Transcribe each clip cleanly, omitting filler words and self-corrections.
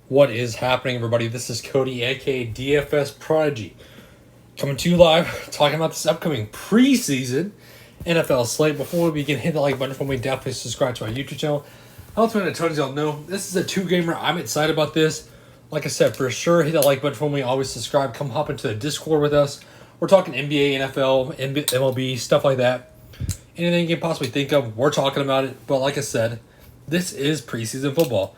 What is happening, everybody? This is Cody, aka DFS Prodigy, coming to you live, talking about this upcoming preseason NFL slate. Before we begin, hit the like button for me. Definitely subscribe to my YouTube channel. Ultimately, I told y'all know this is a two-gamer. I'm excited about this. Like I said, for sure, hit that like button for me. Always subscribe. Come hop into the Discord with us. We're talking NBA, NFL, MLB, stuff like that. Anything you can possibly think of, we're talking about it. But like I said, this is preseason football.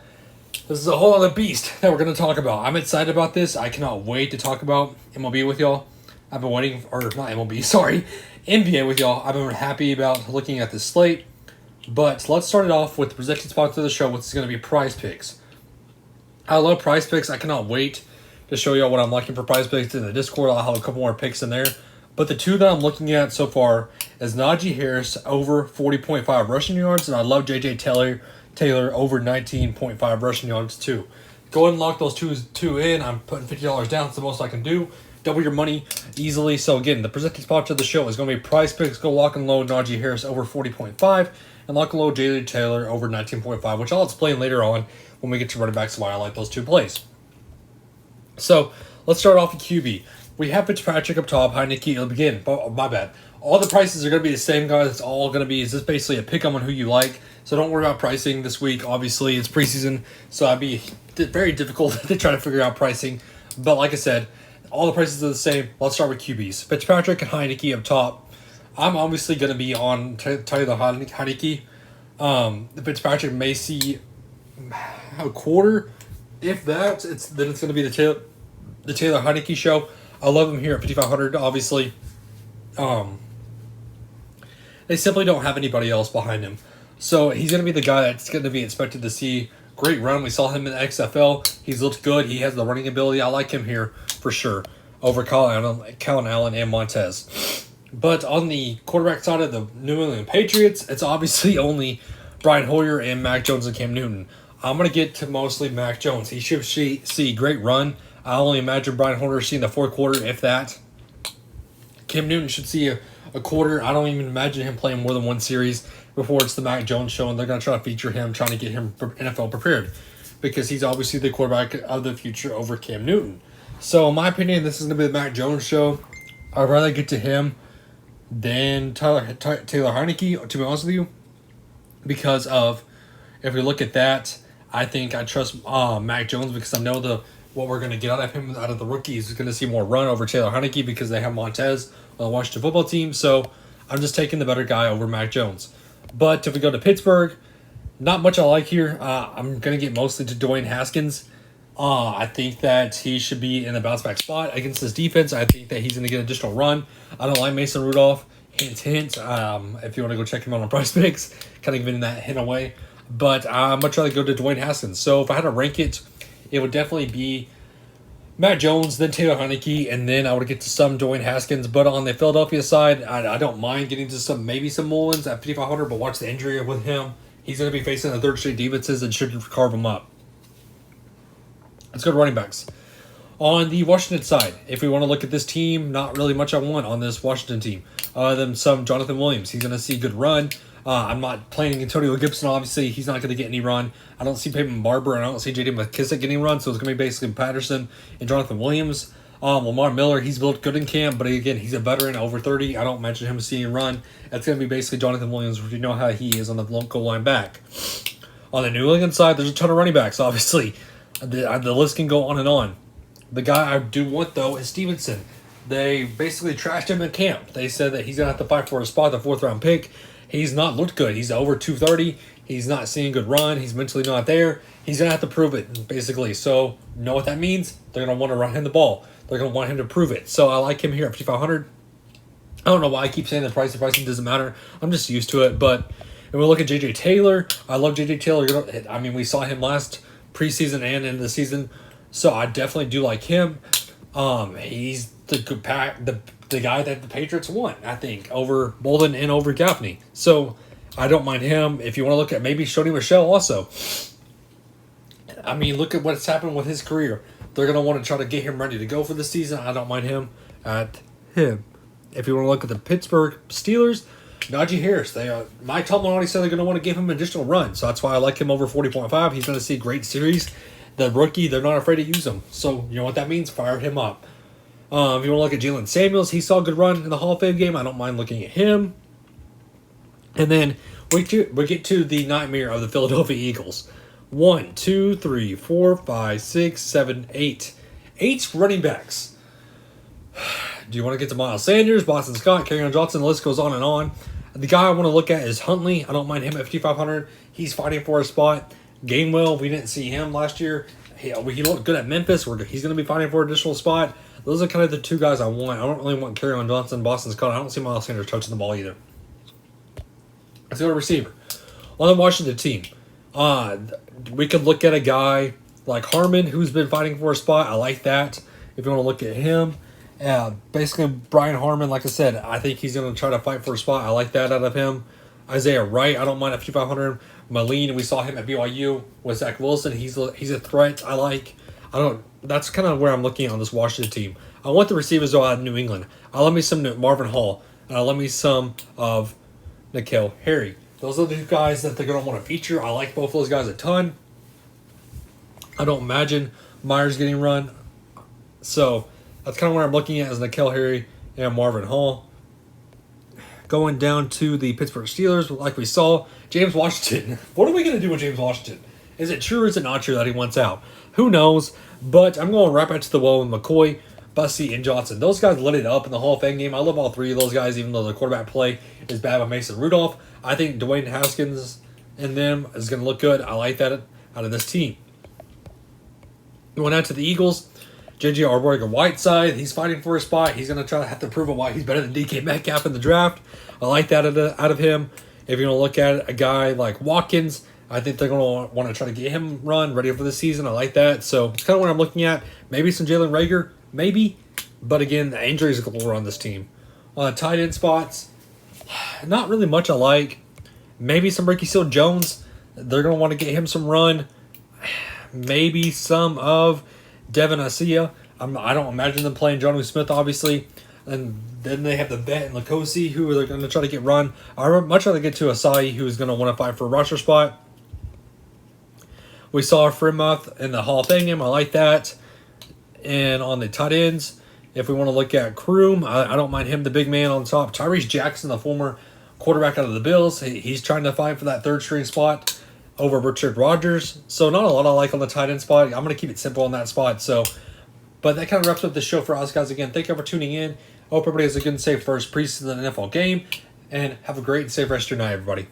This is a whole other beast that we're going to talk about. I'm excited about this. I cannot wait to talk about MLB with y'all. I've been waiting, or not MLB, sorry, NBA with y'all. I've been happy about looking at this slate. But let's start it off with the presenting sponsor of the show, which is going to be Prize Picks. I love Prize Picks. I cannot wait to show y'all what I'm looking for Prize Picks in the Discord. I'll have a couple more picks in there. But the two that I'm looking at so far is Najee Harris over 40.5 rushing yards, and I love J.J. Taylor over 19.5 rushing yards too. Go ahead and lock those two in. I'm putting $50 down. It's the most I can do. Double your money easily. So again, the presenting sponsor of the show is going to be Prize Picks. Go lock and load Najee Harris over 40.5 and lock and load J.J. Taylor over 19.5, which I'll explain later on when we get to running backs why I like those two plays. So let's start off with QB. We have Fitzpatrick up top, Heineke at the beginning. Oh, my bad. All the prices are going to be the same, guys. It's all going to be just basically a pick on who you like. So don't worry about pricing this week. Obviously, it's preseason, so it'd be very difficult to try to figure out pricing. But like I said, all the prices are the same. Let's start with QBs. Fitzpatrick and Heineke up top. I'm obviously going to be on Tyler Heineke. Fitzpatrick may see a quarter. If that, then it's going to be the Taylor Heineke show. I love him here at 5,500, obviously. They simply don't have anybody else behind him. So he's going to be the guy that's going to be expected to see great run. We saw him in the XFL. He's looked good. He has the running ability. I like him here for sure over Kellen Allen and Montez. But on the quarterback side of the New England Patriots, it's obviously only Brian Hoyer and Mac Jones and Cam Newton. I'm going to get to mostly Mac Jones. He should see great run. I only imagine Brian Hoyer seeing the fourth quarter, if that. Cam Newton should see a quarter. I don't even imagine him playing more than one series before it's the Mac Jones show, and they're going to try to feature him, trying to get him NFL prepared because he's obviously the quarterback of the future over Cam Newton. So, in my opinion, this is going to be the Mac Jones show. I'd rather get to him than Taylor Heineke, to be honest with you, because of, if we look at that, I think I trust Mac Jones because I know what we're going to get out of him, out of the rookies, is going to see more run over Taylor Heineke because they have Montez on the Washington football team. So I'm just taking the better guy over Mac Jones. But if we go to Pittsburgh, not much I like here. I'm going to get mostly to Dwayne Haskins. I think that he should be in the bounce back spot against this defense. I think that he's going to get additional run. I don't like Mason Rudolph. Hint, hint. If you want to go check him out on Price Picks, kind of giving that hint away. But I'm much rather go to Dwayne Haskins. So if I had to rank it, it would definitely be Matt Jones, then Taylor Heineke, and then I would get to some Dwayne Haskins. But on the Philadelphia side, I don't mind getting to maybe some Mullins at 5,500, but watch the injury with him. He's going to be facing the third straight defenses and should carve them up. Let's go to running backs. On the Washington side, if we want to look at this team, not really much I want on this Washington team. Other than some Jonathan Williams. He's going to see a good run. I'm not playing Antonio Gibson, obviously. He's not going to get any run. I don't see Peyton Barber, and I don't see J.D. McKissick getting run, so it's going to be basically Patterson and Jonathan Williams. Lamar Miller, he's built good in camp, but again, he's a veteran, over 30. I don't imagine him seeing run. That's going to be basically Jonathan Williams, which you know how he is on the goal line back. On the New England side, there's a ton of running backs, obviously. The list can go on and on. The guy I do want, though, is Stevenson. They basically trashed him in camp. They said that he's going to have to fight for a spot, the fourth-round pick. He's not looked good. He's over 230. He's not seeing good run. He's mentally not there. He's going to have to prove it, basically. So, you know what that means? They're going to want to run him the ball. They're going to want him to prove it. So, I like him here at 5,500. I don't know why I keep saying the price. The pricing doesn't matter. I'm just used to it. But if we look at J.J. Taylor, I love J.J. Taylor. I mean, we saw him last preseason and in the season. So, I definitely do like him. He's the guy that the Patriots want, I think, over Bolden and over Gaffney. So, I don't mind him. If you want to look at maybe Shoney Michel also. I mean, look at what's happened with his career. They're going to want to try to get him ready to go for the season. I don't mind him at him. If you want to look at the Pittsburgh Steelers, Najee Harris. Mike Tomlin already said they're going to want to give him additional run. So, that's why I like him over 40.5. He's going to see a great series. the rookie, they're not afraid to use him. So, you know what that means? Fire him up. If you want to look at Jalen Samuels, he saw a good run in the Hall of Fame game. I don't mind looking at him. And then we get to the nightmare of the Philadelphia Eagles. 1, 2, 3, 4, 5, 6, 7, 8. 8 running backs. Do you want to get to Miles Sanders, Boston Scott, Kerryon Johnson? The list goes on and on. The guy I want to look at is Huntley. I don't mind him at 5,500. He's fighting for a spot. Gainwell, we didn't see him last year. He looked good at Memphis. He's going to be fighting for an additional spot. Those are kind of the two guys I want. I don't really want Kerryon Johnson, Boston Scott. I don't see Miles Sanders touching the ball either. Let's go to receiver. On the Washington team, we could look at a guy like Harmon, who's been fighting for a spot. I like that. If you want to look at him, basically Brian Harmon, like I said, I think he's going to try to fight for a spot. I like that out of him. Isaiah Wright, I don't mind at 5,500. Moline, we saw him at BYU with Zach Wilson. He's a threat. That's kind of where I'm looking on this Washington team. I want the receivers though out of New England. I love me some Marvin Hall, and I love me some of N'Keal Harry. Those are the two guys that they're going to want to feature. I like both of those guys a ton. I don't imagine Myers getting run. So that's kind of where I'm looking at as N'Keal Harry and Marvin Hall. Going down to the Pittsburgh Steelers, like we saw, James Washington. What are we going to do with James Washington? Is it true or is it not true that he wants out? Who knows? But I'm going right back to the well with McCoy, Bussey, and Johnson. Those guys lit it up in the Hall of Fame game. I love all three of those guys, even though the quarterback play is bad by Mason Rudolph. I think Dwayne Haskins and them is going to look good. I like that out of this team. Going out to the Eagles, J.J. Arcega-Whiteside. He's fighting for a spot. He's going to try to have to prove why he's better than DK Metcalf in the draft. I like that out of him. If you're going to look at a guy like Watkins, I think they're going to want to try to get him run ready for the season. I like that. So it's kind of what I'm looking at. Maybe some Jalen Reagor. Maybe. But again, the injuries will run this team. On the tight end spots, not really much I like. Maybe some Ricky Seals-Jones. They're going to want to get him some run. Maybe some of Devin Asia. I don't imagine them playing Jonnu Smith, obviously. And then they have the Bet and Lacosi, who are going to try to get run. I would much rather get to Asai, who's going to want to fight for a roster spot. We saw Fremuth in the Hall of Fame game. I like that. And on the tight ends, if we want to look at Kroom, I don't mind him, the big man on top. Tyrese Jackson, the former quarterback out of the Bills, he's trying to fight for that third string spot over Richard Rodgers. So not a lot I like on the tight end spot. I'm going to keep it simple on that spot. But that kind of wraps up the show for us, guys. Again, thank you for tuning in. I hope everybody has a good and safe first preseason NFL game. And have a great and safe rest of your night, everybody.